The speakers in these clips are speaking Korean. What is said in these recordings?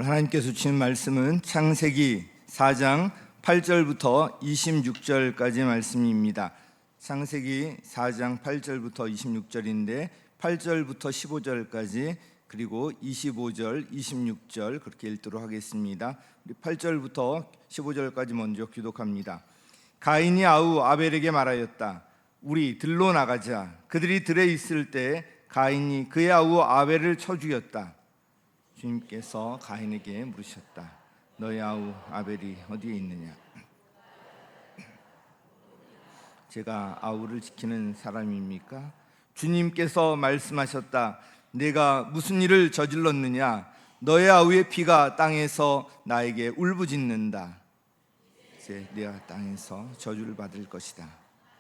오늘 하나님께서 주신 말씀은 창세기 4장 8절부터 26절까지 말씀입니다. 창세기 4장 8절부터 26절인데 8절부터 15절까지 그리고 25절, 26절 그렇게 읽도록 하겠습니다. 우리 8절부터 15절까지 먼저 교독합니다. 가인이 아우 아벨에게 말하였다. 우리 들로 나가자. 그들이 들에 있을 때 가인이 그의 아우 아벨을 쳐 죽였다. 주님께서 가인에게 물으셨다. 너의 아우 아벨이 어디에 있느냐? 제가 아우를 지키는 사람입니까? 주님께서 말씀하셨다. 내가 무슨 일을 저질렀느냐? 너의 아우의 피가 땅에서 나에게 울부짖는다. 이제 내가 땅에서 저주를 받을 것이다.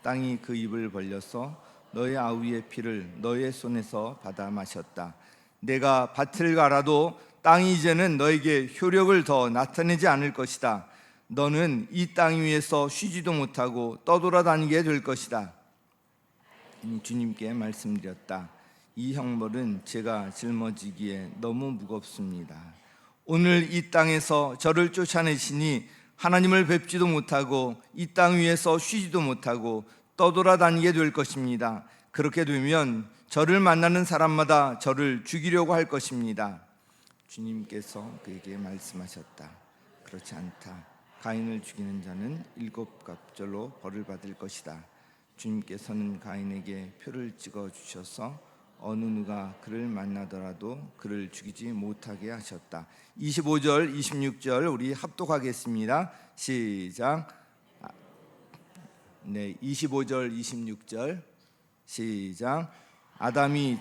땅이 그 입을 벌려서 너의 아우의 피를 너의 손에서 받아 마셨다. 내가 밭을 갈아도 땅이 이제는 너에게 효력을 더 나타내지 않을 것이다. 너는 이 땅 위에서 쉬지도 못하고 떠돌아다니게 될 것이다. 주님께 말씀드렸다. 이 형벌은 제가 짊어지기에 너무 무겁습니다. 오늘 이 땅에서 저를 쫓아내시니 하나님을 뵙지도 못하고 이 땅 위에서 쉬지도 못하고 떠돌아다니게 될 것입니다. 그렇게 되면 저를 만나는 사람마다 저를 죽이려고 할 것입니다. 주님께서 그에게 말씀하셨다. 그렇지 않다. 가인을 죽이는 자는 7갑절로 벌을 받을 것이다. 주님께서는 가인에게 표를 찍어 주셔서 어느 누가 그를 만나더라도 그를 죽이지 못하게 하셨다. 25절, 26절 우리 합독하겠습니다. 시작. 25절, 26절 시작. 아담이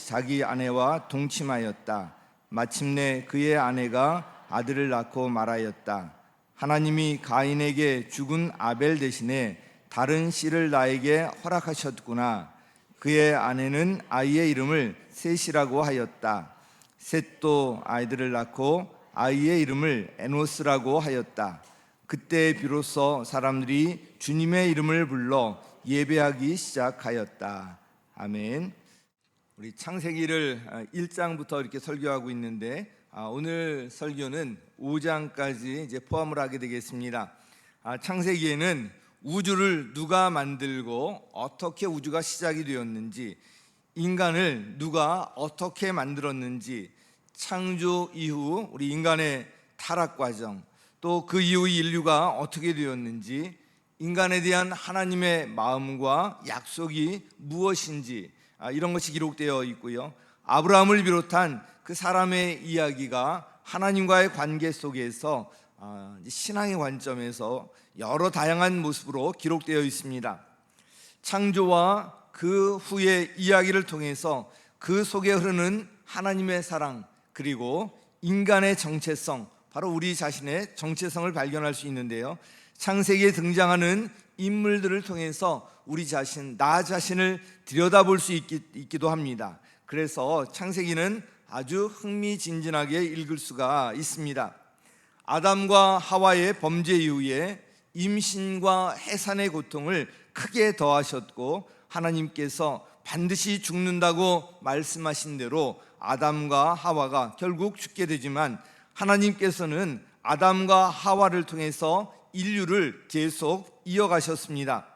자기 아내와 동침하였다. 마침내 그의 아내가 아들을 낳고 말하였다. 하나님이 가인에게 죽은 아벨 대신에 다른 씨를 나에게 허락하셨구나. 그의 아내는 아이의 이름을 셋이라고 하였다. 셋도 아이들을 낳고 아이의 이름을 에노스라고 하였다. 그때 비로소 사람들이 주님의 이름을 불러 예배하기 시작하였다. 아멘. 우리 창세기를 1장부터 이렇게 설교하고 있는데 오늘 설교는 5장까지 이제 포함을 하게 되겠습니다. 창세기에는 우주를 누가 만들고 어떻게 우주가 시작이 되었는지, 인간을 누가 어떻게 만들었는지, 창조 이후 우리 인간의 타락 과정, 또 그 이후 인류가 어떻게 되었는지, 인간에 대한 하나님의 마음과 약속이 무엇인지 이런 것이 기록되어 있고요. 아브라함을 비롯한 그 사람의 이야기가 하나님과의 관계 속에서 신앙의 관점에서 여러 다양한 모습으로 기록되어 있습니다. 창조와 그 후의 이야기를 통해서 그 속에 흐르는 하나님의 사랑, 그리고 인간의 정체성, 바로 우리 자신의 정체성을 발견할 수 있는데요. 창세기에 등장하는 인물들을 통해서 우리 자신, 나 자신을 들여다볼 수 있기도 합니다. 그래서 창세기는 아주 흥미진진하게 읽을 수가 있습니다. 아담과 하와의 범죄 이후에 임신과 해산의 고통을 크게 더하셨고, 하나님께서 반드시 죽는다고 말씀하신 대로 아담과 하와가 결국 죽게 되지만, 하나님께서는 아담과 하와를 통해서 인류를 계속 이어가셨습니다.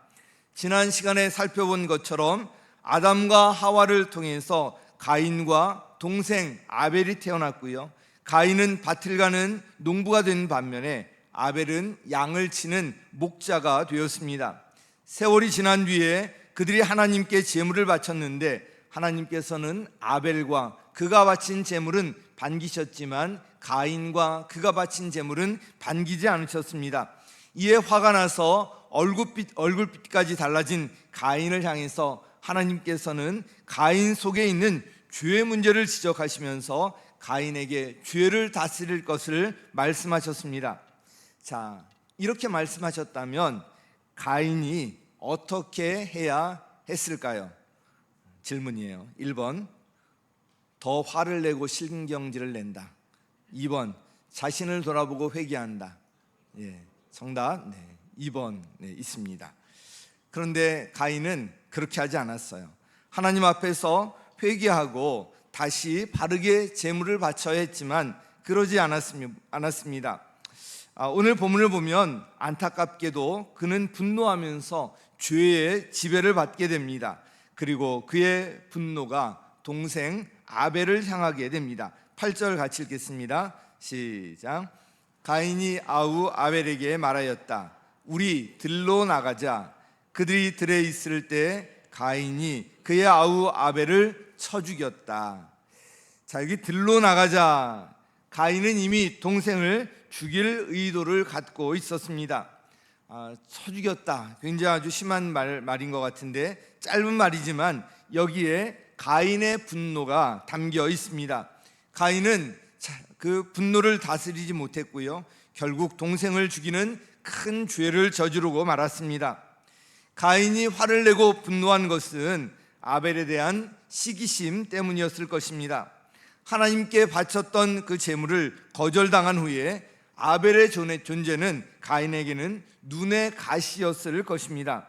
지난 시간에 살펴본 것처럼 아담과 하와를 통해서 가인과 동생 아벨이 태어났고요. 가인은 밭을 가는 농부가 된 반면에 아벨은 양을 치는 목자가 되었습니다. 세월이 지난 뒤에 그들이 하나님께 제물을 바쳤는데, 하나님께서는 아벨과 그가 바친 제물은 반기셨지만 가인과 그가 바친 제물은 반기지 않으셨습니다. 이에 화가 나서 얼굴빛까지 달라진 가인을 향해서 하나님께서는 가인 속에 있는 죄의 문제를 지적하시면서 가인에게 죄를 다스릴 것을 말씀하셨습니다. 자, 이렇게 말씀하셨다면 가인이 어떻게 해야 했을까요? 질문이에요. 1번, 더 화를 내고 신경질을 낸다. 2번, 자신을 돌아보고 회개한다. 정답 2번 있습니다. 그런데 가인은 그렇게 하지 않았어요. 하나님 앞에서 회개하고 다시 바르게 제물을 바쳐야 했지만 그러지 않았습니다. 오늘 본문을 보면 안타깝게도 그는 분노하면서 죄의 지배를 받게 됩니다. 그리고 그의 분노가 동생 아벨을 향하게 됩니다. 8절 같이 읽겠습니다. 시작. 가인이 아우 아벨에게 말하였다. 우리 들로 나가자. 그들이 들에 있을 때 가인이 그의 아우 아벨을 쳐 죽였다. 자, 여기 들로 나가자. 가인은 이미 동생을 죽일 의도를 갖고 있었습니다. 쳐 죽였다. 굉장히 아주 심한 말인 것 같은데 짧은 말이지만 여기에 가인의 분노가 담겨 있습니다. 가인은 그 분노를 다스리지 못했고요. 결국 동생을 죽이는 큰 죄를 저지르고 말았습니다. 가인이 화를 내고 분노한 것은 아벨에 대한 시기심 때문이었을 것입니다. 하나님께 바쳤던 그 제물을 거절당한 후에 아벨의 존재는 가인에게는 눈의 가시였을 것입니다.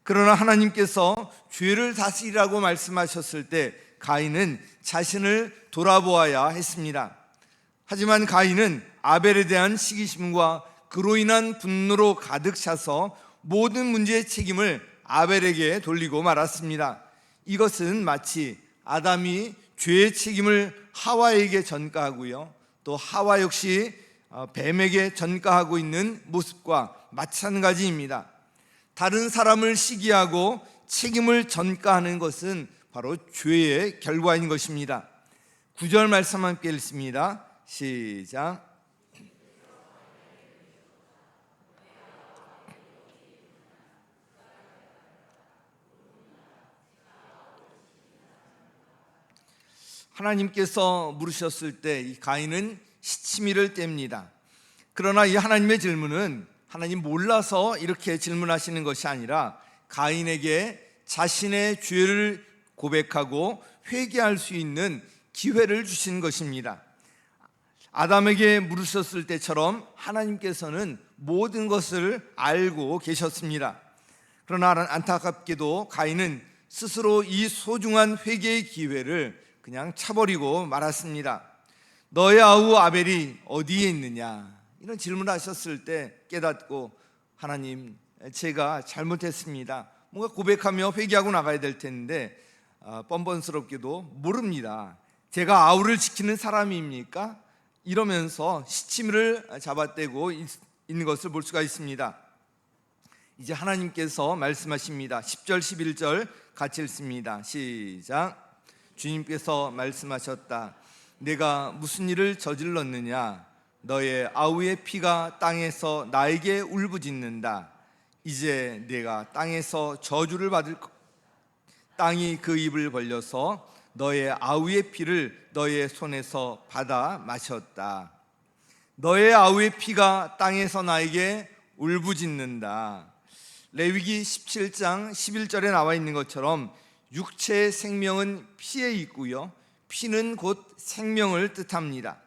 그러나 하나님께서 죄를 다스리라고 말씀하셨을 때 가인은 자신을 돌아보아야 했습니다. 하지만 가인은 아벨에 대한 시기심과 그로 인한 분노로 가득 차서 모든 문제의 책임을 아벨에게 돌리고 말았습니다. 이것은 마치 아담이 죄의 책임을 하와에게 전가하고요, 또 하와 역시 뱀에게 전가하고 있는 모습과 마찬가지입니다. 다른 사람을 시기하고 책임을 전가하는 것은 바로 죄의 결과인 것입니다. 9절 말씀 함께 읽습니다. 시작. 하나님께서 물으셨을 때 이 가인은 시치미를 뗍니다. 그러나 이 하나님의 질문은 하나님 몰라서 이렇게 질문하시는 것이 아니라 가인에게 자신의 죄를 고백하고 회개할 수 있는 기회를 주신 것입니다. 아담에게 물으셨을 때처럼 하나님께서는 모든 것을 알고 계셨습니다. 그러나 안타깝게도 가인은 스스로 이 소중한 회개의 기회를 그냥 차버리고 말았습니다. 너의 아우 아벨이 어디에 있느냐? 이런 질문을 하셨을 때 깨닫고 하나님, 제가 잘못했습니다. 뭔가 고백하며 회개하고 나가야 될 텐데 뻔뻔스럽게도 모릅니다. 제가 아우를 지키는 사람입니까? 이러면서 시치미를 잡아떼고 있는 것을 볼 수가 있습니다. 이제 하나님께서 말씀하십니다. 10절 11절 같이 읽습니다. 시작. 주님께서 말씀하셨다. 내가 무슨 일을 저질렀느냐? 너의 아우의 피가 땅에서 나에게 울부짖는다. 이제 내가 땅에서 저주를 받을 땅이 그 입을 벌려서 너의 아우의 피를 너의 손에서 받아 마셨다. 너의 아우의 피가 땅에서 나에게 울부짖는다. 레위기 17장 11절에 나와 있는 것처럼 육체의 생명은 피에 있고요, 피는 곧 생명을 뜻합니다.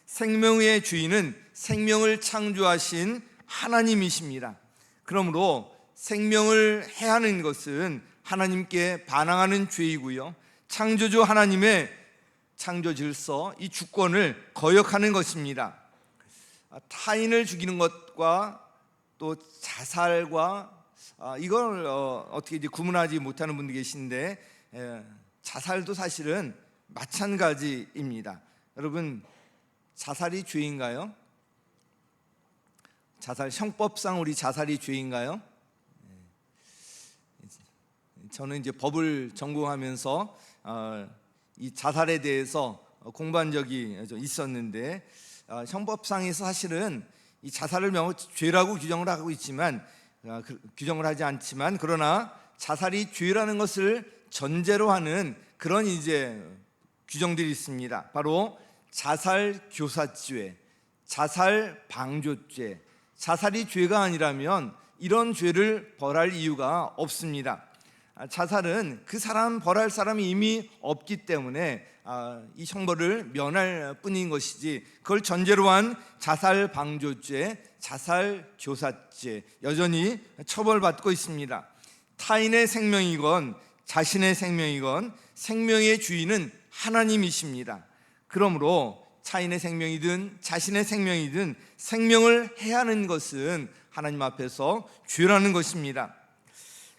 생명의 주인은 생명을 창조하신 하나님이십니다. 그러므로 생명을 해하는 것은 하나님께 반항하는 죄이고요, 창조주 하나님의 창조 질서, 이 주권을 거역하는 것입니다. 타인을 죽이는 것과 또 자살과 이걸 어떻게 이제 구분하지 못하는 분들 계신데, 자살도 사실은 마찬가지입니다. 여러분, 자살이 죄인가요? 자살, 형법상 우리 자살이 죄인가요? 저는 이제 법을 전공하면서 이 자살에 대해서 공부한 적이 있었는데, 형법상에서 사실은 이 자살을 명확히 죄라고 규정을 하고 있지만, 규정을 하지 않지만, 그러나 자살이 죄라는 것을 전제로 하는 그런 이제 규정들이 있습니다. 바로 자살 교사죄, 자살 방조죄. 자살이 죄가 아니라면 이런 죄를 벌할 이유가 없습니다. 자살은 그 사람 벌할 사람이 이미 없기 때문에 이 형벌을 면할 뿐인 것이지, 그걸 전제로 한 자살 방조죄, 자살 교사죄 여전히 처벌받고 있습니다. 타인의 생명이건 자신의 생명이건 생명의 주인은 하나님이십니다. 그러므로 타인의 생명이든 자신의 생명이든 생명을 해하는 것은 하나님 앞에서 죄라는 것입니다.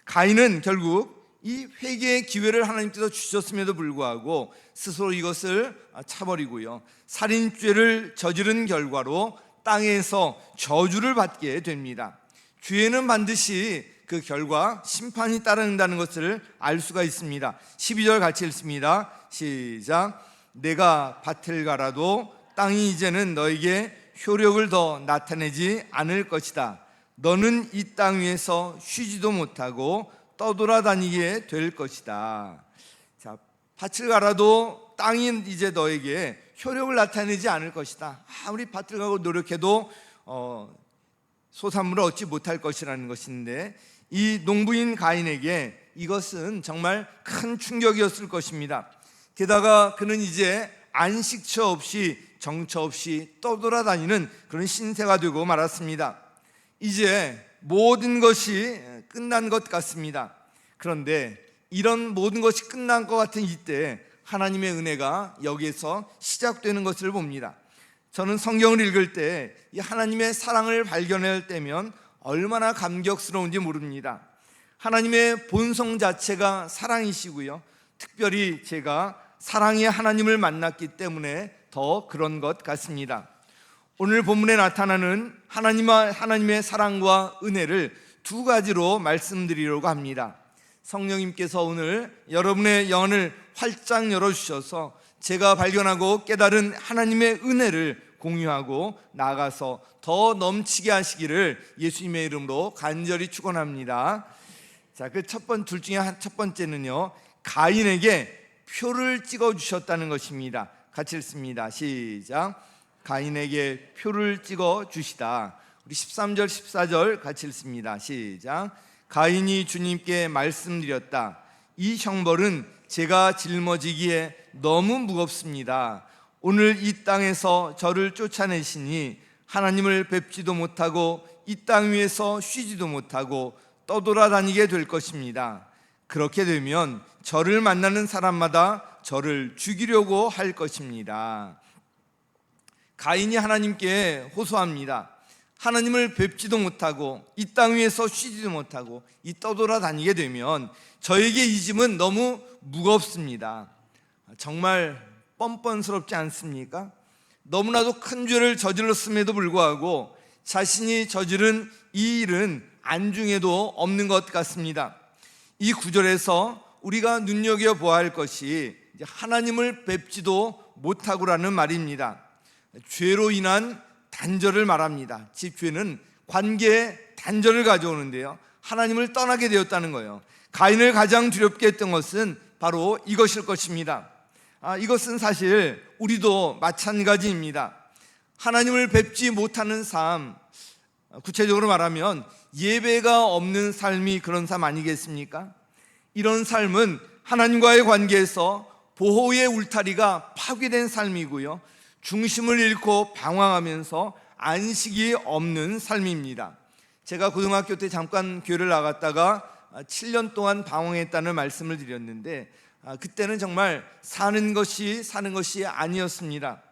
가인은 결국 이 회개의 기회를 하나님께서 주셨음에도 불구하고 스스로 이것을 차버리고요, 살인죄를 저지른 결과로 땅에서 저주를 받게 됩니다. 죄는 반드시 그 결과 심판이 따른다는 것을 알 수가 있습니다. 12절 같이 읽습니다. 시작. 내가 밭을 갈아도 땅이 이제는 너에게 효력을 더 나타내지 않을 것이다. 너는 이 땅 위에서 쉬지도 못하고 떠돌아다니게 될 것이다. 자, 밭을 갈아도 땅이 이제 너에게 효력을 나타내지 않을 것이다. 아무리 밭을 가고 노력해도 소산물을 얻지 못할 것이라는 것인데, 이 농부인 가인에게 이것은 정말 큰 충격이었을 것입니다. 게다가 그는 이제 안식처 없이 정처 없이 떠돌아다니는 그런 신세가 되고 말았습니다. 이제 모든 것이 끝난 것 같습니다. 그런데 이런 모든 것이 끝난 것 같은 이때 하나님의 은혜가 여기에서 시작되는 것을 봅니다. 저는 성경을 읽을 때 이 하나님의 사랑을 발견할 때면 얼마나 감격스러운지 모릅니다. 하나님의 본성 자체가 사랑이시고요, 특별히 제가 사랑의 하나님을 만났기 때문에 더 그런 것 같습니다. 오늘 본문에 나타나는 하나님의 사랑과 은혜를 두 가지로 말씀드리려고 합니다. 성령님께서 오늘 여러분의 영혼을 활짝 열어주셔서 제가 발견하고 깨달은 하나님의 은혜를 공유하고 나아가서 더 넘치게 하시기를 예수님의 이름으로 간절히 축원합니다. 자, 그 둘 중에 첫 번째는요, 가인에게 표를 찍어 주셨다는 것입니다. 같이 읽습니다. 시작. 가인에게 표를 찍어 주시다. 우리 13절 14절 같이 읽습니다. 시작. 가인이 주님께 말씀드렸다. 이 형벌은 제가 짊어지기에 너무 무겁습니다. 오늘 이 땅에서 저를 쫓아내시니 하나님을 뵙지도 못하고 이 땅 위에서 쉬지도 못하고 떠돌아다니게 될 것입니다. 그렇게 되면 저를 만나는 사람마다 저를 죽이려고 할 것입니다. 가인이 하나님께 호소합니다. 하나님을 뵙지도 못하고 이 땅 위에서 쉬지도 못하고 이 떠돌아다니게 되면 저에게 이 짐은 너무 무겁습니다. 정말 뻔뻔스럽지 않습니까? 너무나도 큰 죄를 저질렀음에도 불구하고 자신이 저지른 이 일은 안중에도 없는 것 같습니다. 이 구절에서 우리가 눈여겨보아야 할 것이 하나님을 뵙지도 못하고라는 말입니다. 죄로 인한 단절을 말합니다. 즉 죄는 관계에 단절을 가져오는데요, 하나님을 떠나게 되었다는 거예요. 가인을 가장 두렵게 했던 것은 바로 이것일 것입니다. 이것은 사실 우리도 마찬가지입니다. 하나님을 뵙지 못하는 삶, 구체적으로 말하면 예배가 없는 삶이 그런 삶 아니겠습니까? 이런 삶은 하나님과의 관계에서 보호의 울타리가 파괴된 삶이고요, 중심을 잃고 방황하면서 안식이 없는 삶입니다. 제가 고등학교 때 잠깐 교회를 나갔다가 7년 동안 방황했다는 말씀을 드렸는데, 그때는 정말 사는 것이 아니었습니다.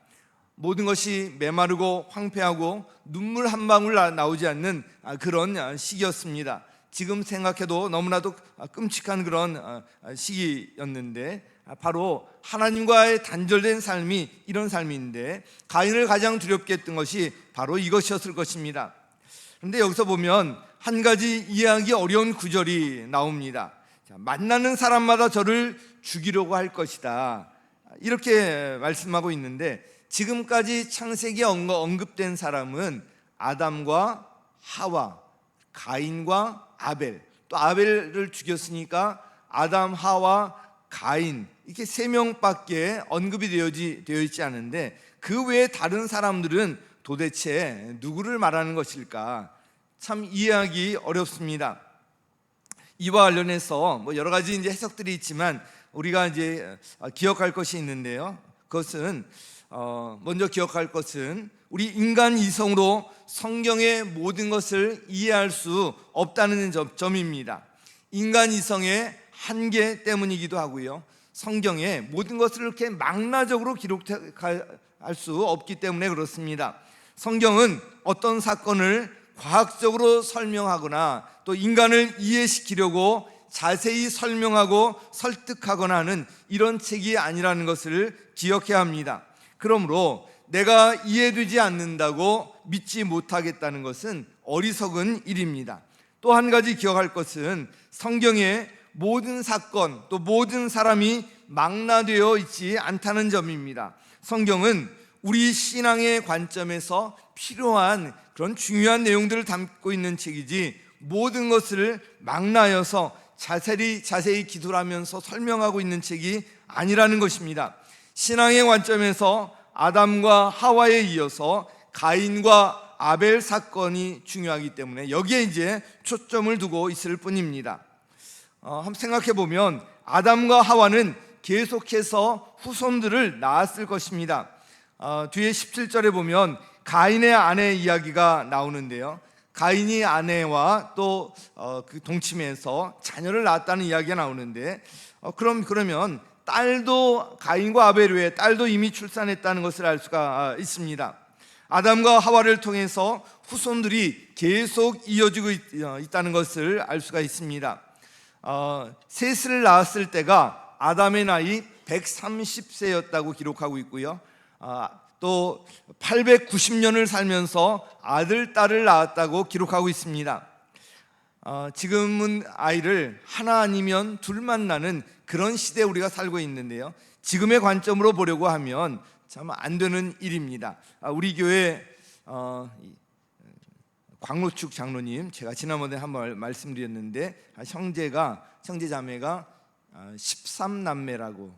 모든 것이 메마르고 황폐하고 눈물 한 방울 나오지 않는 그런 시기였습니다. 지금 생각해도 너무나도 끔찍한 그런 시기였는데, 바로 하나님과의 단절된 삶이 이런 삶인데, 가인을 가장 두렵게 했던 것이 바로 이것이었을 것입니다. 그런데 여기서 보면 한 가지 이해하기 어려운 구절이 나옵니다. 만나는 사람마다 저를 죽이려고 할 것이다, 이렇게 말씀하고 있는데, 지금까지 창세기에 언급된 사람은 아담과 하와, 가인과 아벨, 또 아벨을 죽였으니까 아담, 하와, 가인, 이렇게 세 명밖에 언급이 되어 있지 않은데, 그 외에 다른 사람들은 도대체 누구를 말하는 것일까? 참 이해하기 어렵습니다. 이와 관련해서 여러 가지 이제 해석들이 있지만 우리가 이제 기억할 것이 있는데요, 그것은 먼저 기억할 것은 우리 인간 이성으로 성경의 모든 것을 이해할 수 없다는 점입니다. 인간 이성의 한계 때문이기도 하고요, 성경에 모든 것을 이렇게 망라적으로 할 수 없기 때문에 그렇습니다. 성경은 어떤 사건을 과학적으로 설명하거나 또 인간을 이해시키려고 자세히 설명하고 설득하거나 하는 이런 책이 아니라는 것을 기억해야 합니다. 그러므로 내가 이해되지 않는다고 믿지 못하겠다는 것은 어리석은 일입니다. 또 한 가지 기억할 것은 성경의 모든 사건 또 모든 사람이 망라되어 있지 않다는 점입니다. 성경은 우리 신앙의 관점에서 필요한 그런 중요한 내용들을 담고 있는 책이지 모든 것을 망라여서 자세히 기술하면서 설명하고 있는 책이 아니라는 것입니다. 신앙의 관점에서 아담과 하와에 이어서 가인과 아벨 사건이 중요하기 때문에 여기에 이제 초점을 두고 있을 뿐입니다. 한번 생각해 보면 아담과 하와는 계속해서 후손들을 낳았을 것입니다. 뒤에 17절에 보면 가인의 아내 이야기가 나오는데요. 가인이 아내와 또 그 동침해서 자녀를 낳았다는 이야기가 나오는데 그러면 딸도 가인과 아벨 외에 딸도 이미 출산했다는 것을 알 수가 있습니다. 아담과 하와를 통해서 후손들이 계속 이어지고 있다는 것을 알 수가 있습니다. 셋을 낳았을 때가 아담의 나이 130세였다고 기록하고 있고요. 또 890년을 살면서 아들, 딸을 낳았다고 기록하고 있습니다. 지금은 아이를 하나 아니면 둘만 낳는 그런 시대에 우리가 살고 있는데요. 지금의 관점으로 보려고 하면 참 안 되는 일입니다. 우리 교회 광로축 장로님, 제가 지난번에 한번 말씀드렸는데 형제 자매가 13남매라고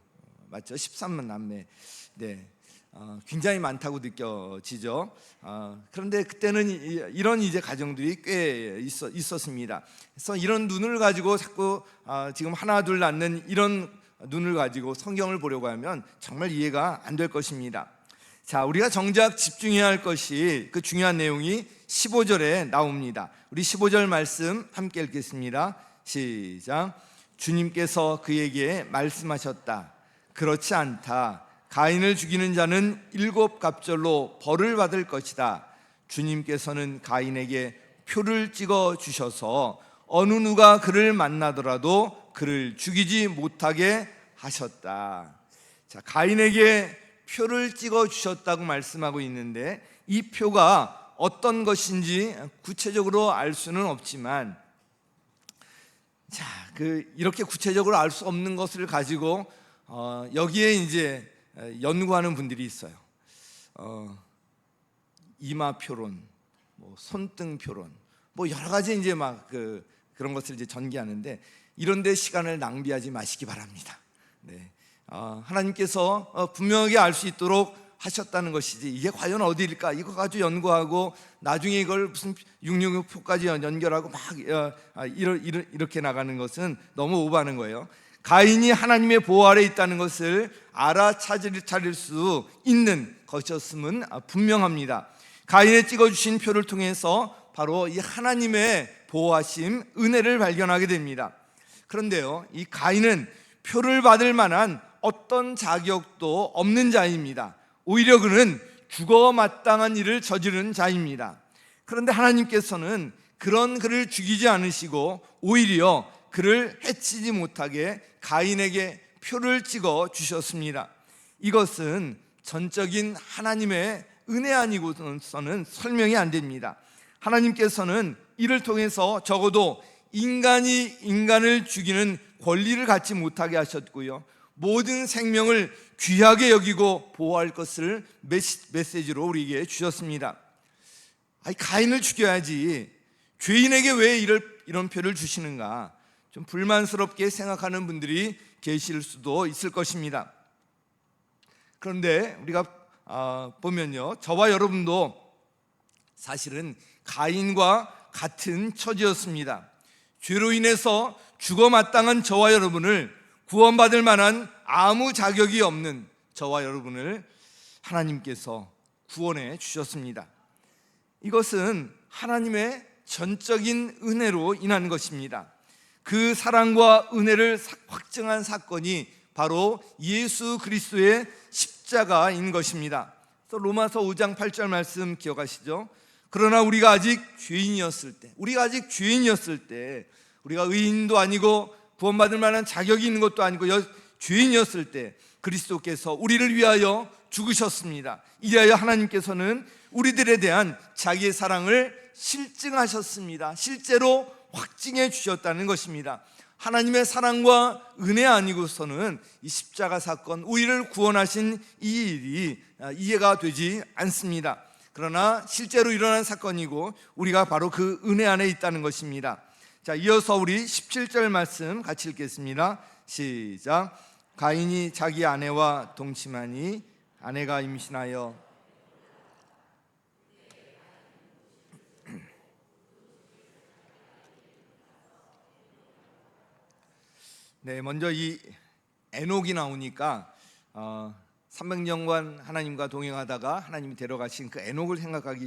맞죠? 13남매. 네. 굉장히 많다고 느껴지죠. 그런데 그때는 이런 이제 가정들이 꽤 있었습니다. 그래서 이런 눈을 가지고 자꾸 지금 하나 둘 낳는 이런 눈을 가지고 성경을 보려고 하면 정말 이해가 안 될 것입니다. 자, 우리가 정작 집중해야 할 것이 그 중요한 내용이 15절에 나옵니다. 우리 15절 말씀 함께 읽겠습니다. 시작. 주님께서 그에게 말씀하셨다. 그렇지 않다. 가인을 죽이는 자는 7갑절로 벌을 받을 것이다. 주님께서는 가인에게 표를 찍어 주셔서 어느 누가 그를 만나더라도 그를 죽이지 못하게 하셨다. 자, 가인에게 표를 찍어 주셨다고 말씀하고 있는데 이 표가 어떤 것인지 구체적으로 알 수는 없지만 이렇게 구체적으로 알 수 없는 것을 가지고 여기에 이제 연구하는 분들이 있어요. 이마표론, 손등표론, 여러 가지 이제 그런 것을 이제 전개하는데 이런데 시간을 낭비하지 마시기 바랍니다. 네. 하나님께서 분명하게 알 수 있도록 하셨다는 것이지 이게 과연 어디일까? 이거 가지고 연구하고 나중에 이걸 무슨 666표까지 연결하고 이렇게 나가는 것은 너무 오버하는 거예요. 가인이 하나님의 보호 아래 있다는 것을 알아차릴 수 있는 것이었음은 분명합니다. 가인의 찍어주신 표를 통해서 바로 이 하나님의 보호하심, 은혜를 발견하게 됩니다. 그런데요, 이 가인은 표를 받을 만한 어떤 자격도 없는 자입니다. 오히려 그는 죽어 마땅한 일을 저지른 자입니다. 그런데 하나님께서는 그런 그를 죽이지 않으시고 오히려 그를 해치지 못하게 가인에게 표를 찍어 주셨습니다. 이것은 전적인 하나님의 은혜 아니고서는 설명이 안 됩니다. 하나님께서는 이를 통해서 적어도 인간이 인간을 죽이는 권리를 갖지 못하게 하셨고요, 모든 생명을 귀하게 여기고 보호할 것을 메시지로 우리에게 주셨습니다. 가인을 죽여야지 죄인에게 왜 이런 표를 주시는가, 좀 불만스럽게 생각하는 분들이 계실 수도 있을 것입니다. 그런데 우리가 보면요, 저와 여러분도 사실은 가인과 같은 처지였습니다. 죄로 인해서 죽어 마땅한 저와 여러분을, 구원받을 만한 아무 자격이 없는 저와 여러분을 하나님께서 구원해 주셨습니다. 이것은 하나님의 전적인 은혜로 인한 것입니다. 그 사랑과 은혜를 확증한 사건이 바로 예수 그리스도의 십자가인 것입니다. 그래서 로마서 5장 8절 말씀 기억하시죠? 그러나 우리가 아직 죄인이었을 때, 우리가 의인도 아니고 구원받을 만한 자격이 있는 것도 아니고 죄인이었을 때 그리스도께서 우리를 위하여 죽으셨습니다. 이리하여 하나님께서는 우리들에 대한 자기의 사랑을 실증하셨습니다. 실제로 확증해 주셨다는 것입니다. 하나님의 사랑과 은혜 아니고서는 이 십자가 사건, 우리를 구원하신 이 일이 이해가 되지 않습니다. 그러나 실제로 일어난 사건이고 우리가 바로 그 은혜 안에 있다는 것입니다. 자, 이어서 우리 17절 말씀 같이 읽겠습니다. 시작. 가인이 자기 아내와 동침하니 아내가 임신하여 네, 먼저 이 에녹이 나오니까 300년간 하나님과 동행하다가 하나님이 데려가신 그 에녹을 생각하기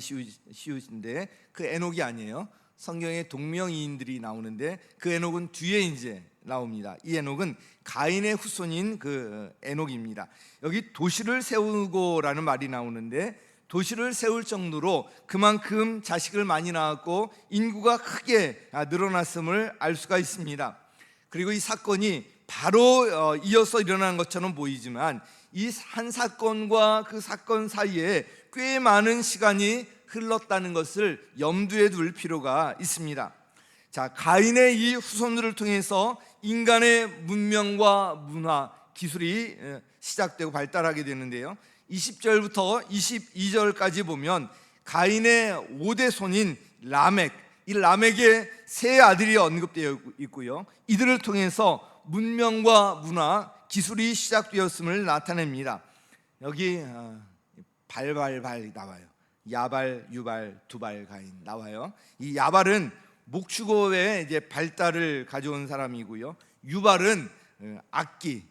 쉬우신데 그 에녹이 아니에요. 성경에 동명이인들이 나오는데 그 에녹은 뒤에 이제 나옵니다. 이 에녹은 가인의 후손인 그 에녹입니다. 여기 도시를 세우고라는 말이 나오는데 도시를 세울 정도로 그만큼 자식을 많이 낳았고 인구가 크게 늘어났음을 알 수가 있습니다. 그리고 이 사건이 바로 이어서 일어난 것처럼 보이지만 이 한 사건과 그 사건 사이에 꽤 많은 시간이 흘렀다는 것을 염두에 둘 필요가 있습니다. 자, 가인의 이 후손들을 통해서 인간의 문명과 문화, 기술이 시작되고 발달하게 되는데요. 20절부터 22절까지 보면 가인의 5대 손인 라멕, 이 라멕의 세 아들이 언급되어 있고요. 이들을 통해서 문명과 문화, 기술이 시작되었음을 나타냅니다. 여기 발발발 나와요. 야발, 유발, 두발, 가인 나와요. 이 야발은 목축어의 이제 발달을 가져온 사람이고요. 유발은 악기,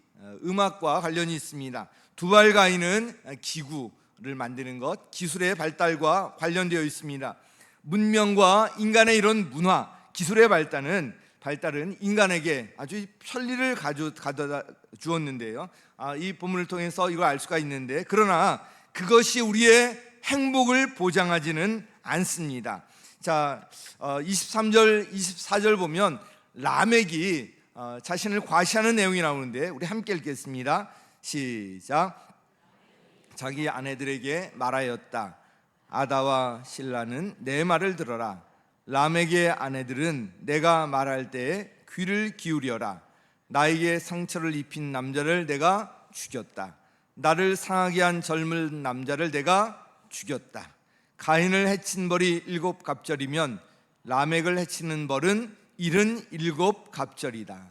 음악과 관련이 있습니다. 두발, 가인은 기구를 만드는 것, 기술의 발달과 관련되어 있습니다. 문명과 인간의 이런 문화, 기술의 발달은 인간에게 아주 편리를 가져다 주었는데요. 이 본문을 통해서 이걸 알 수가 있는데, 그러나 그것이 우리의 행복을 보장하지는 않습니다. 자, 23절, 24절 보면 라멕이 자신을 과시하는 내용이 나오는데 우리 함께 읽겠습니다. 시작. 자기 아내들에게 말하였다. 아다와 실라는 내 말을 들어라. 라멕의 아내들은 내가 말할 때에 귀를 기울여라. 나에게 상처를 입힌 남자를 내가 죽였다. 나를 상하게 한 젊은 남자를 내가 죽였다. 가인을 해친 벌이 7갑절이면 라멕을 해치는 벌은 77갑절이다.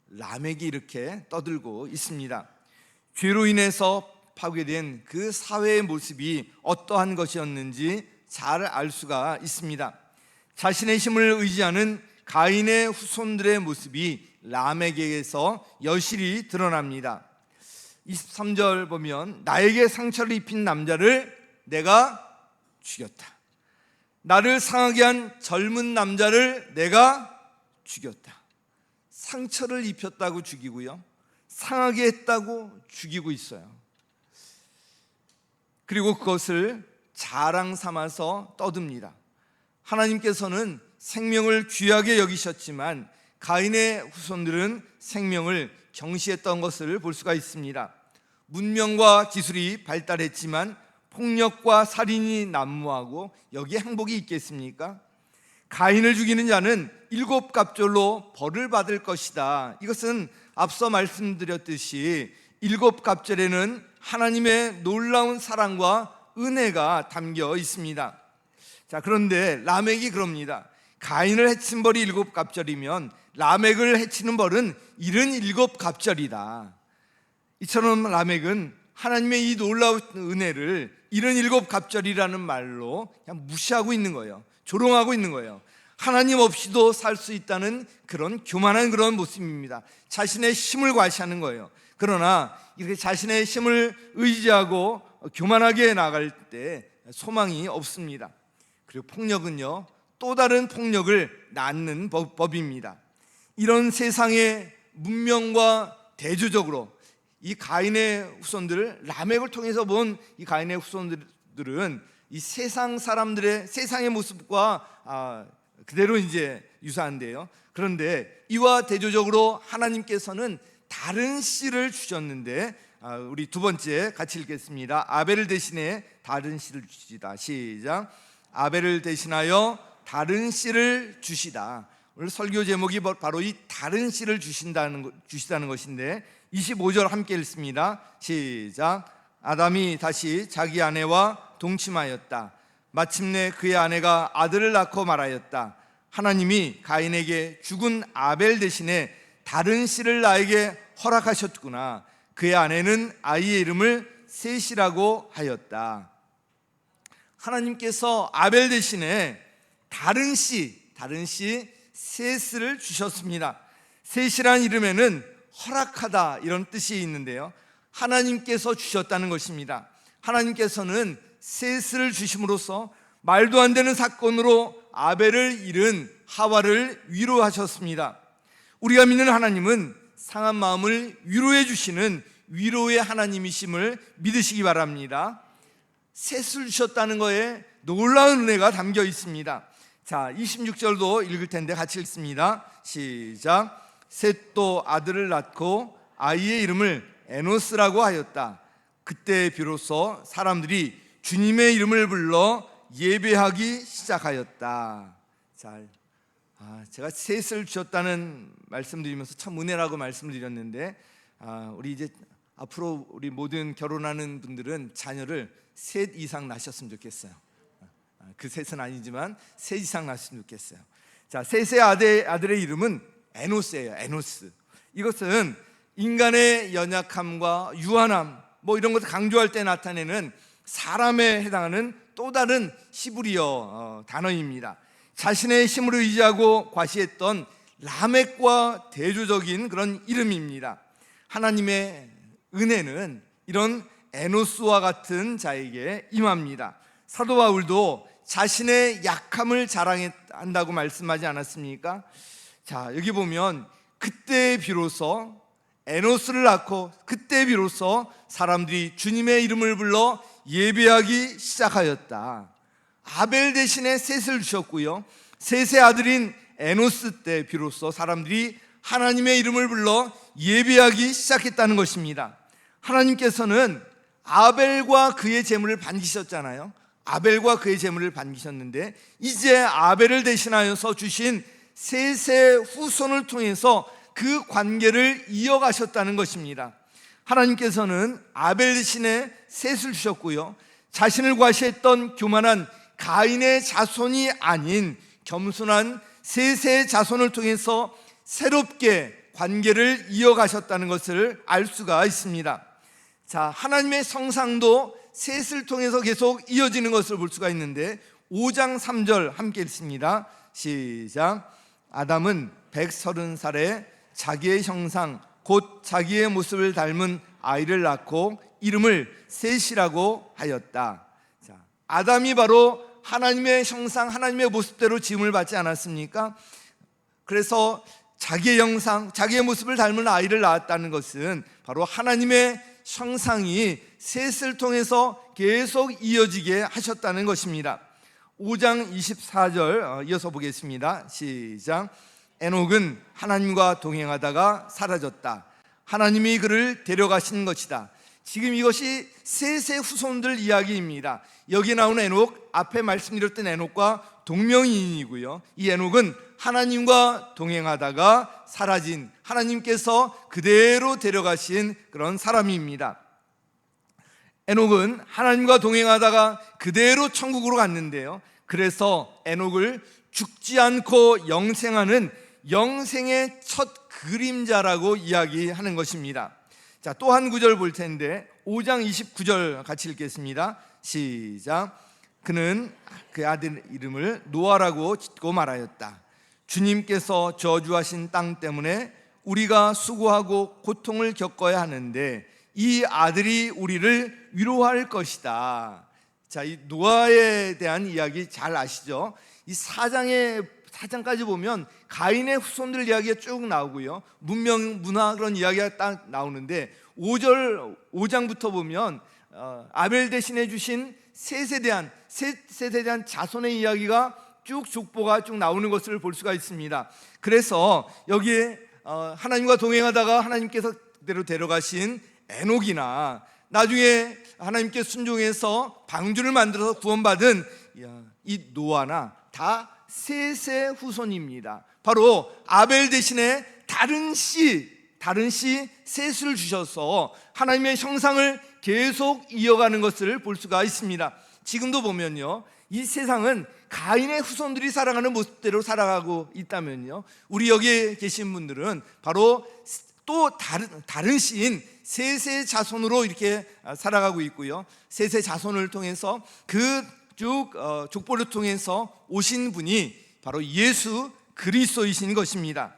라멕이 이렇게 떠들고 있습니다. 죄로 인해서 파괴된 그 사회의 모습이 어떠한 것이었는지 잘 알 수가 있습니다. 자신의 힘을 의지하는 가인의 후손들의 모습이 라멕에게서 여실히 드러납니다. 23절 보면 나에게 상처를 입힌 남자를 내가 죽였다. 나를 상하게 한 젊은 남자를 내가 죽였다. 상처를 입혔다고 죽이고요, 상하게 했다고 죽이고 있어요. 그리고 그것을 자랑 삼아서 떠듭니다. 하나님께서는 생명을 귀하게 여기셨지만 가인의 후손들은 생명을 경시했던 것을 볼 수가 있습니다. 문명과 기술이 발달했지만 폭력과 살인이 난무하고 여기에 행복이 있겠습니까? 가인을 죽이는 자는 7갑절로 벌을 받을 것이다. 이것은 앞서 말씀드렸듯이 7갑절에는 하나님의 놀라운 사랑과 은혜가 담겨 있습니다. 자, 그런데 라멕이 그럽니다. 가인을 해친 벌이 7갑절이면 라멕을 해치는 벌은 77갑절이다. 이처럼 라멕은 하나님의 이 놀라운 은혜를 77갑절이라는 말로 그냥 무시하고 있는 거예요. 조롱하고 있는 거예요. 하나님 없이도 살 수 있다는 그런 교만한 그런 모습입니다. 자신의 힘을 과시하는 거예요. 그러나 이렇게 자신의 힘을 의지하고 교만하게 나갈 때 소망이 없습니다. 그리고 폭력은요, 또 다른 폭력을 낳는 법입니다. 이런 세상의 문명과 대조적으로 이 가인의 후손들, 라멕을 통해서 본 이 가인의 후손들은 이 세상 사람들의 세상의 모습과 그대로 이제 유사한데요. 그런데 이와 대조적으로 하나님께서는 다른 씨를 주셨는데, 우리 두 번째 같이 읽겠습니다. 아벨을 대신해 다른 씨를 주시다. 시작. 아벨을 대신하여 다른 씨를 주시다. 오늘 설교 제목이 바로 이 다른 씨를 주시다는 것인데, 25절 함께 읽습니다. 시작. 아담이 다시 자기 아내와 동침하였다. 마침내 그의 아내가 아들을 낳고 말하였다. 하나님이 가인에게 죽은 아벨 대신에 다른 씨를 나에게 허락하셨구나. 그의 아내는 아이의 이름을 셋이라고 하였다. 하나님께서 아벨 대신에 다른 씨 셋을 주셨습니다. 셋이란 이름에는 허락하다 이런 뜻이 있는데요, 하나님께서 주셨다는 것입니다. 하나님께서는 셋을 주심으로써 말도 안 되는 사건으로 아벨을 잃은 하와를 위로하셨습니다. 우리가 믿는 하나님은 상한 마음을 위로해 주시는 위로의 하나님이심을 믿으시기 바랍니다. 셋을 주셨다는 거에 놀라운 은혜가 담겨 있습니다. 자, 26절도 읽을 텐데 같이 읽습니다. 시작. 셋도 아들을 낳고 아이의 이름을 에노스라고 하였다. 그때 비로소 사람들이 주님의 이름을 불러 예배하기 시작하였다. 자, 제가 셋을 주셨다는 말씀드리면서 참 은혜라고 말씀을 드렸는데, 우리 이제 앞으로 우리 모든 결혼하는 분들은 자녀를 셋 이상 낳으셨으면 좋겠어요. 그 셋은 아니지만 셋 이상 낳으셨으면 좋겠어요. 자, 셋의 아들의 이름은 에노스예요. 에노스. 이것은 인간의 연약함과 유한함 이런 것을 강조할 때 나타내는 사람에 해당하는 또 다른 히브리어 단어입니다. 자신의 힘으로 의지하고 과시했던 라멕과 대조적인 그런 이름입니다. 하나님의 은혜는 이런 에노스와 같은 자에게 임합니다. 사도 바울도 자신의 약함을 자랑한다고 말씀하지 않았습니까? 자, 여기 보면 그때 비로소 에노스를 낳고 그때 비로소 사람들이 주님의 이름을 불러 예배하기 시작하였다. 아벨 대신에 셋을 주셨고요, 셋의 아들인 에노스 때 비로소 사람들이 하나님의 이름을 불러 예배하기 시작했다는 것입니다. 하나님께서는 아벨과 그의 재물을 반기셨잖아요. 아벨과 그의 재물을 반기셨는데 이제 아벨을 대신하여서 주신 셋의 후손을 통해서 그 관계를 이어가셨다는 것입니다. 하나님께서는 아벨 대신에 셋을 주셨고요, 자신을 과시했던 교만한 가인의 자손이 아닌 겸손한 셋의 자손을 통해서 새롭게 관계를 이어가셨다는 것을 알 수가 있습니다. 자, 하나님의 성상도 셋을 통해서 계속 이어지는 것을 볼 수가 있는데 5장 3절 함께 읽습니다. 시작. 아담은 130살에 자기의 형상 곧 자기의 모습을 닮은 아이를 낳고 이름을 셋이라고 하였다. 자, 아담이 바로 하나님의 형상, 하나님의 모습대로 지음을 받지 않았습니까? 그래서 자기의 형상, 자기의 모습을 닮은 아이를 낳았다는 것은 바로 하나님의 형상이 셋을 통해서 계속 이어지게 하셨다는 것입니다. 5장 24절 이어서 보겠습니다. 시작. 에녹은 하나님과 동행하다가 사라졌다. 하나님이 그를 데려가신 것이다. 지금 이것이 셋의 후손들 이야기입니다. 여기 나오는 에녹, 앞에 말씀드렸던 에녹과 동명이인이고요, 이 에녹은 하나님과 동행하다가 사라진, 하나님께서 그대로 데려가신 그런 사람입니다. 에녹은 하나님과 동행하다가 그대로 천국으로 갔는데요, 그래서 에녹을 죽지 않고 영생하는 영생의 첫 그림자라고 이야기하는 것입니다. 자, 또 한 구절 볼 텐데 5장 29절 같이 읽겠습니다. 시작. 그는 그 아들 이름을 노아라고 짓고 말하였다. 주님께서 저주하신 땅 때문에 우리가 수고하고 고통을 겪어야 하는데 이 아들이 우리를 위로할 것이다. 자, 이 노아에 대한 이야기 잘 아시죠? 이 4장에 4장까지 보면 가인의 후손들 이야기가 쭉 나오고요, 문명, 문화 그런 이야기가 딱 나오는데 5장부터 보면 아벨 대신해 주신 셋에 대한 자손의 이야기가 쭉 족보가 쭉 나오는 것을 볼 수가 있습니다. 그래서 여기에 하나님과 동행하다가 하나님께서 그대로 데려가신 에녹이나 나중에 하나님께 순종해서 방주를 만들어서 구원받은 이 노아나 다 셋의 후손입니다. 바로 아벨 대신에 다른 씨 셋을 주셔서 하나님의 형상을 계속 이어가는 것을 볼 수가 있습니다. 지금도 보면요, 이 세상은 가인의 후손들이 살아가는 모습대로 살아가고 있다면요, 우리 여기에 계신 분들은 바로 또 다른 씨인 셋의 자손으로 이렇게 살아가고 있고요, 셋의 자손을 통해서 그 쭉 족보를 통해서 오신 분이 바로 예수 그리스도이신 것입니다.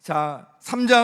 자,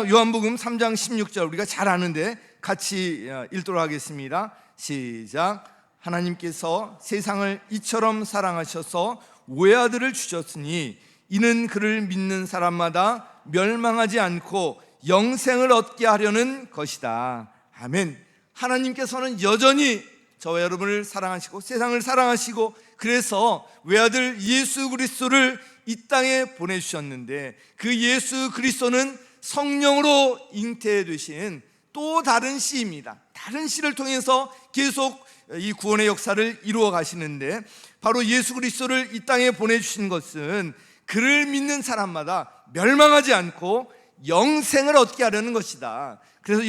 요한복음 3장 16절 우리가 잘 아는데 같이 읽도록 하겠습니다. 시작. 하나님께서 세상을 이처럼 사랑하셔서 외아들을 주셨으니 이는 그를 믿는 사람마다 멸망하지 않고 영생을 얻게 하려는 것이다. 아멘. 하나님께서는 여전히 저와 여러분을 사랑하시고 세상을 사랑하시고 그래서 외아들 예수 그리스도를 이 땅에 보내주셨는데, 그 예수 그리스도는 성령으로 잉태되신 또 다른 씨입니다. 다른 씨를 통해서 계속 이 구원의 역사를 이루어 가시는데, 바로 예수 그리스도를 이 땅에 보내주신 것은 그를 믿는 사람마다 멸망하지 않고 영생을 얻게 하려는 것이다. 그래서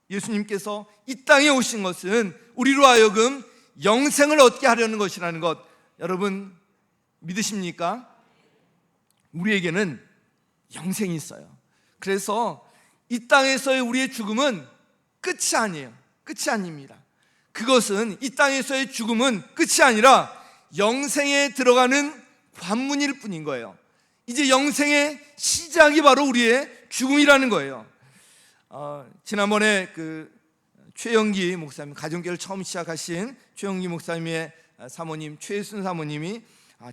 예수님께서 이 땅에 오신 것은 우리로 하여금 영생을 얻게 하려는 것이라는 것, 여러분 믿으십니까? 우리에게는 영생이 있어요. 그래서 이 땅에서의 우리의 죽음은 끝이 아니에요. 끝이 아닙니다. 그것은 이 땅에서의 죽음은 끝이 아니라 영생에 들어가는 관문일 뿐인 거예요. 이제 영생의 시작이 바로 우리의 죽음이라는 거예요. 지난번에 그 최영기 목사님, 가정교회를 처음 시작하신 최영기 목사님의 사모님 최순 사모님이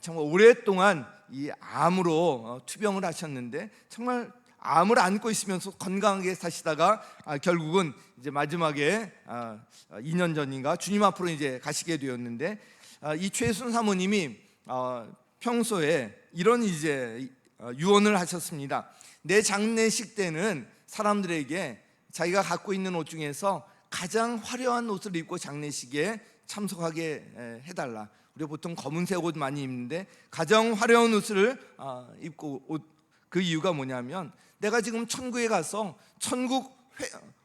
정말 오랫동안 이 암으로 투병을 하셨는데, 정말 암을 안고 있으면서 건강하게 사시다가 결국은 이제 마지막에 2년 전인가 주님 앞으로 이제 가시게 되었는데, 이 최순 사모님이 평소에 이런 이제 유언을 하셨습니다. 내 장례식 때는 사람들에게 자기가 갖고 있는 옷 중에서 가장 화려한 옷을 입고 장례식에 참석하게 해달라. 우리가 보통 검은색 옷 많이 입는데 가장 화려한 옷을 입고 그 이유가 뭐냐면, 내가 지금 천국에 가서 천국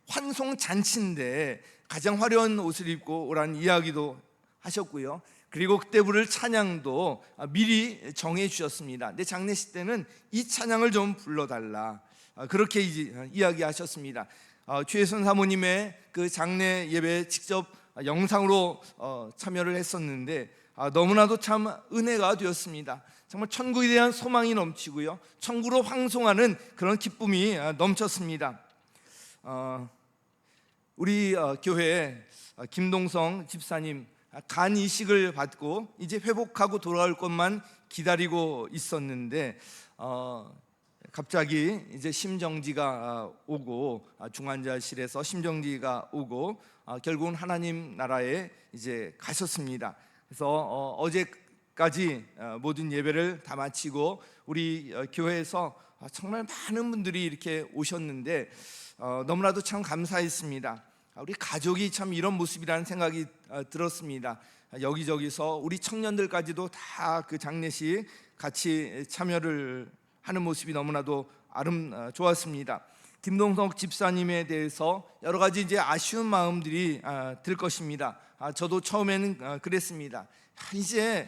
환송 잔치인데 가장 화려한 옷을 입고 오라는 이야기도 하셨고요. 그리고 그때 부를 찬양도 미리 정해 주셨습니다. 내 장례식 때는 이 찬양을 좀 불러달라. 그렇게 이야기하셨습니다. 최순 사모님의 그 장례 예배에 직접 영상으로 참여를 했었는데 너무나도 참 은혜가 되었습니다. 정말 천국에 대한 소망이 넘치고요, 천국으로 황송하는 그런 기쁨이 넘쳤습니다. 우리 교회에 김동성 집사님 간 이식을 받고 이제 회복하고 돌아올 것만 기다리고 있었는데 갑자기 이제 심정지가 오고, 중환자실에서 심정지가 오고 결국은 하나님 나라에 이제 가셨습니다. 그래서 어제까지 모든 예배를 다 마치고 우리 교회에서 정말 많은 분들이 이렇게 오셨는데 너무나도 참 감사했습니다. 우리 가족이 참 이런 모습이라는 생각이 들었습니다. 여기저기서 우리 청년들까지도 다 그 장례식 같이 참여를 하는 모습이 너무나도 좋았습니다. 김동석 집사님에 대해서 여러 가지 이제 아쉬운 마음들이 들 것입니다. 저도 처음에는 그랬습니다. 이제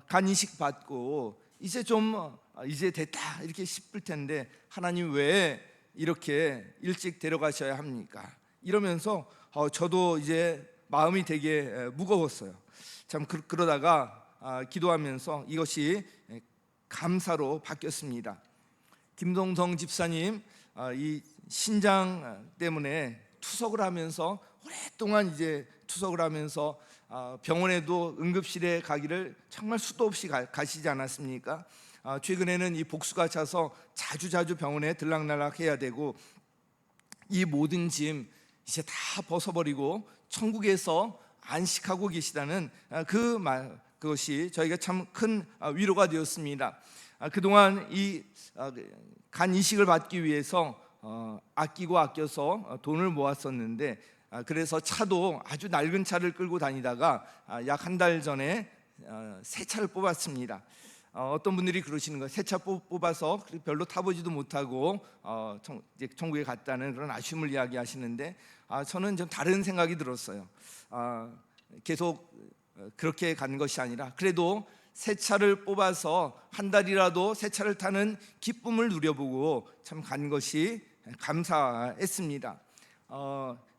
간 이식 받고 이제 좀 이제 됐다 이렇게 싶을 텐데 하나님 왜 이렇게 일찍 데려가셔야 합니까? 이러면서 저도 이제 마음이 되게 무거웠어요. 참 그러다가 기도하면서 이것이 감사로 바뀌었습니다. 김동성 집사님 이 신장 때문에 투석을 하면서 오랫동안 이제 투석을 하면서 병원에도 응급실에 가기를 정말 수도 없이 가시지 않았습니까? 최근에는 이 복수가 차서 자주 병원에 들락날락 해야 되고, 이 모든 짐 이제 다 벗어버리고 천국에서 안식하고 계시다는 그것이 저희가 참 큰 위로가 되었습니다. 그동안 이 간 이식을 받기 위해서 아끼고 아껴서 돈을 모았었는데, 그래서 차도 아주 낡은 차를 끌고 다니다가 약 한 달 전에 새 차를 뽑았습니다. 어떤 분들이 그러시는 거예요. 새 차 뽑아서 별로 타보지도 못하고 이제 천국에 갔다는 그런 아쉬움을 이야기하시는데, 저는 좀 다른 생각이 들었어요. 계속 그렇게 간 것이 아니라 그래도 새 차를 뽑아서 한 달이라도 새 차를 타는 기쁨을 누려보고 참 간 것이 감사했습니다.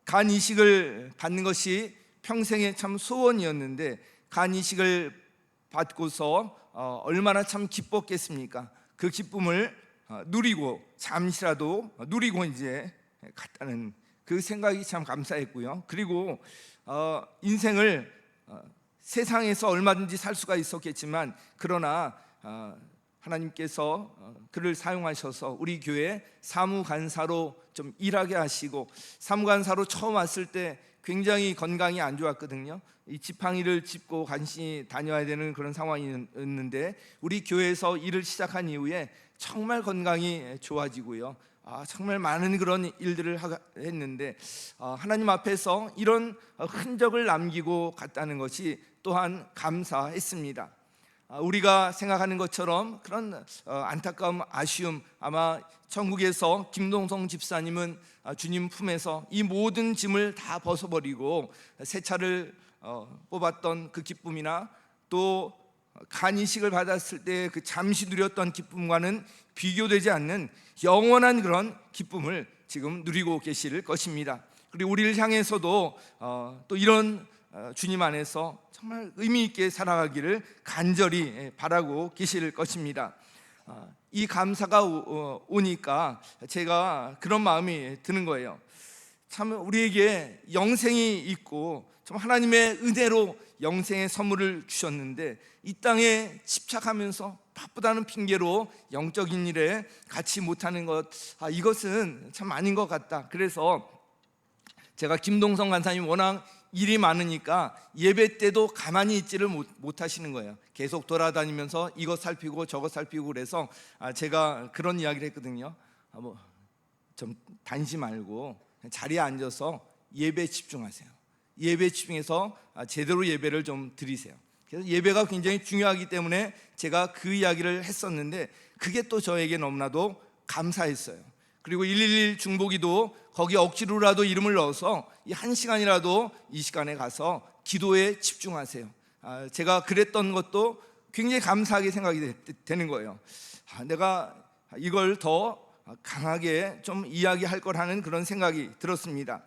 간 이식을 받는 것이 평생의 참 소원이었는데, 간 이식을 받고서 얼마나 참 기뻤겠습니까? 그 기쁨을 누리고 잠시라도 누리고 이제 갔다는 그 생각이 참 감사했고요. 그리고 인생을 세상에서 얼마든지 살 수가 있었겠지만, 그러나 하나님께서 그를 사용하셔서 우리 교회 사무간사로 좀 일하게 하시고, 사무간사로 처음 왔을 때 굉장히 건강이 안 좋았거든요. 이 지팡이를 짚고 간신히 다녀야 되는 그런 상황이었는데, 우리 교회에서 일을 시작한 이후에 정말 건강이 좋아지고요. 정말 많은 그런 일들을 했는데, 하나님 앞에서 이런 흔적을 남기고 갔다는 것이 또한 감사했습니다. 우리가 생각하는 것처럼 그런 안타까움, 아쉬움, 아마 천국에서 김동성 집사님은 주님 품에서 이 모든 짐을 다 벗어버리고 새 차를 뽑았던 그 기쁨이나 또 간 이식을 받았을 때 그 잠시 누렸던 기쁨과는 비교되지 않는 영원한 그런 기쁨을 지금 누리고 계실 것입니다. 그리고 우리를 향해서도 또 이런 주님 안에서 정말 의미 있게 살아가기를 간절히 바라고 계실 것입니다. 이 감사가 오니까 제가 그런 마음이 드는 거예요. 참 우리에게 영생이 있고 참 하나님의 은혜로 영생의 선물을 주셨는데, 이 땅에 집착하면서 바쁘다는 핑계로 영적인 일에 같이 못하는 것, 이것은 참 아닌 것 같다. 그래서 제가 김동성 간사님 워낙 일이 많으니까 예배 때도 가만히 있지를 못하시는 거예요. 계속 돌아다니면서 이것 살피고 저것 살피고, 그래서 제가 그런 이야기를 했거든요. 좀 다니지 말고 자리에 앉아서 예배에 집중하세요. 예배에 집중해서 제대로 예배를 좀 드리세요. 그래서 예배가 굉장히 중요하기 때문에 제가 그 이야기를 했었는데, 그게 또 저에게 너무나도 감사했어요. 그리고 111 중보기도 거기 억지로라도 이름을 넣어서 이 1시간이라도 이 시간에 가서 기도에 집중하세요. 제가 그랬던 것도 굉장히 감사하게 생각이 되는 거예요. 내가 이걸 더 강하게 좀 이야기할 거라는 그런 생각이 들었습니다.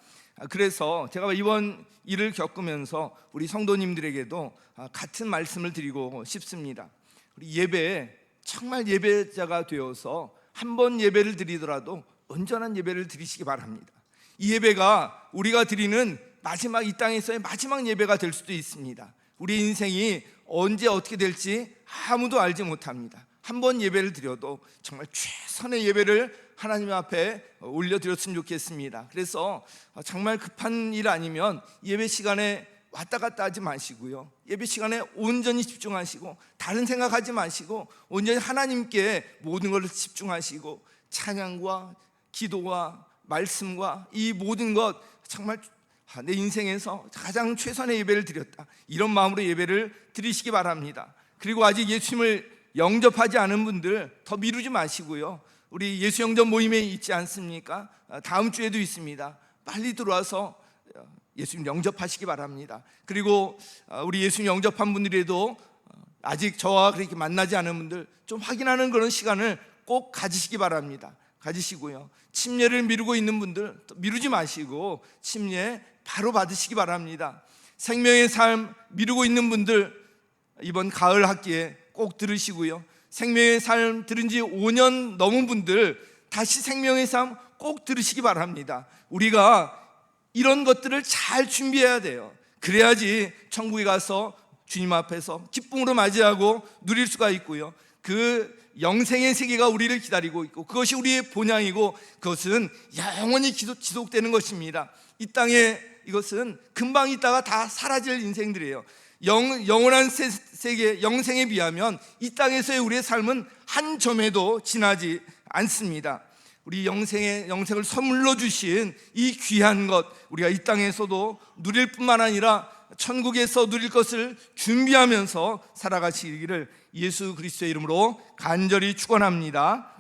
그래서 제가 이번 일을 겪으면서 우리 성도님들에게도 같은 말씀을 드리고 싶습니다. 우리 예배에 정말 예배자가 되어서 한 번 예배를 드리더라도 온전한 예배를 드리시기 바랍니다. 이 예배가 우리가 드리는 마지막, 이 땅에서의 마지막 예배가 될 수도 있습니다. 우리 인생이 언제 어떻게 될지 아무도 알지 못합니다. 한 번 예배를 드려도 정말 최선의 예배를 하나님 앞에 올려드렸으면 좋겠습니다. 그래서 정말 급한 일 아니면 예배 시간에 왔다 갔다 하지 마시고요, 예배 시간에 온전히 집중하시고 다른 생각하지 마시고 온전히 하나님께 모든 것을 집중하시고, 찬양과 기도와 말씀과 이 모든 것, 정말 내 인생에서 가장 최선의 예배를 드렸다, 이런 마음으로 예배를 드리시기 바랍니다. 그리고 아직 예수님을 영접하지 않은 분들 더 미루지 마시고요, 우리 예수 영접 모임에 있지 않습니까? 다음 주에도 있습니다. 빨리 들어와서 예수님 영접하시기 바랍니다. 그리고 우리 예수님 영접한 분들에도 아직 저와 그렇게 만나지 않은 분들 좀 확인하는 그런 시간을 꼭 가지시기 바랍니다. 가지시고요, 침례를 미루고 있는 분들 미루지 마시고 침례 바로 받으시기 바랍니다. 생명의 삶 미루고 있는 분들 이번 가을 학기에 꼭 들으시고요, 생명의 삶 들은 지 5년 넘은 분들 다시 생명의 삶 꼭 들으시기 바랍니다. 우리가 이런 것들을 잘 준비해야 돼요. 그래야지 천국에 가서 주님 앞에서 기쁨으로 맞이하고 누릴 수가 있고요, 그 영생의 세계가 우리를 기다리고 있고, 그것이 우리의 본향이고, 그것은 영원히 지속되는 것입니다. 이 땅에 이것은 금방 있다가 다 사라질 인생들이에요. 영원한 세계, 영생에 비하면 이 땅에서의 우리의 삶은 한 점에도 지나지 않습니다. 우리 영생을 선물로 주신 이 귀한 것, 우리가 이 땅에서도 누릴 뿐만 아니라 천국에서 누릴 것을 준비하면서 살아가시기를 예수 그리스도의 이름으로 간절히 축원합니다.